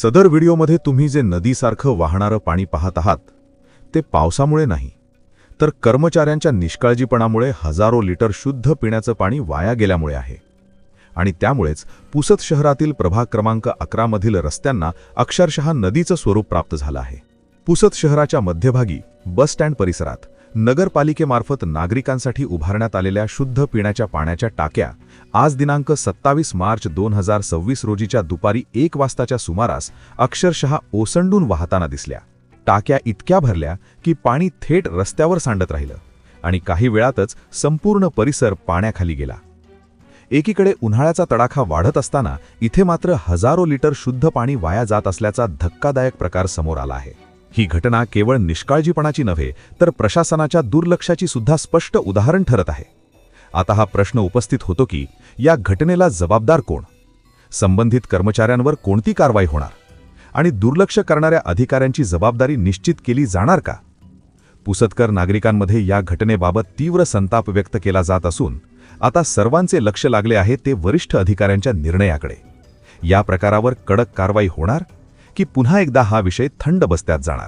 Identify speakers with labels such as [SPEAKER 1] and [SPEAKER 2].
[SPEAKER 1] सदर व्हिडिओमध्ये तुम्ही जे नदीसारखं वाहणारं पाणी पाहत आहात ते पावसामुळे नाही, तर कर्मचाऱ्यांच्या निष्काळजीपणामुळे हजारो लिटर शुद्ध पिण्याचं पाणी वाया गेल्यामुळे आहे। आणि त्यामुळेच पुसद शहरातील प्रभाग क्रमांक 11 मधील रस्त्यांना अक्षरशः नदीचं स्वरूप प्राप्त झालं आहे। पुसद शहराच्या मध्यभागी बस स्टँड परिसरात नगरपालिकेमार्फत नागरिकांसाठी उभारण्यात आलेल्या शुद्ध पिण्याच्या पाण्याच्या टाक्या आज दिनांक 27 मार्च 2026 रोजीच्या दुपारी 1 वाजताच्या सुमारास अक्षरशः ओसंडून वाहताना दिसल्या। टाक्या इतक्या भरल्या की पाणी थेट रस्त्यावर सांडत राहिलं आणि काही वेळातच संपूर्ण परिसर पाण्याखाली गेला। एकीकडे उन्हाळ्याचा तडाखा वाढत असताना इथे मात्र हजारो लिटर शुद्ध पाणी वाया जात असल्याचा धक्कादायक प्रकार समोर आला आहे। ही घटना केवळ निष्काळजीपणाची नव्हे तर प्रशासनाच्या दुर्लक्षाची सुद्धा स्पष्ट उदाहरण ठरत आहे। आता हा प्रश्न उपस्थित होतो की या घटनेला जबाबदार कोण? संबंधित कर्मचाऱ्यांवर कोणती कारवाई होणार आणि दुर्लक्ष करणाऱ्या अधिकाऱ्यांची जबाबदारी निश्चित केली जाणार का? पुसदकर नागरिकांमध्ये या घटनेबाबत तीव्र संताप व्यक्त केला जात असून आता सर्वांचे लक्ष लागले आहे ते वरिष्ठ अधिकाऱ्यांच्या निर्णयाकडे। या प्रकारावर कडक कारवाई होणार की पुन्हा एकदा हा विषय थंड बस्त्यात जाणार?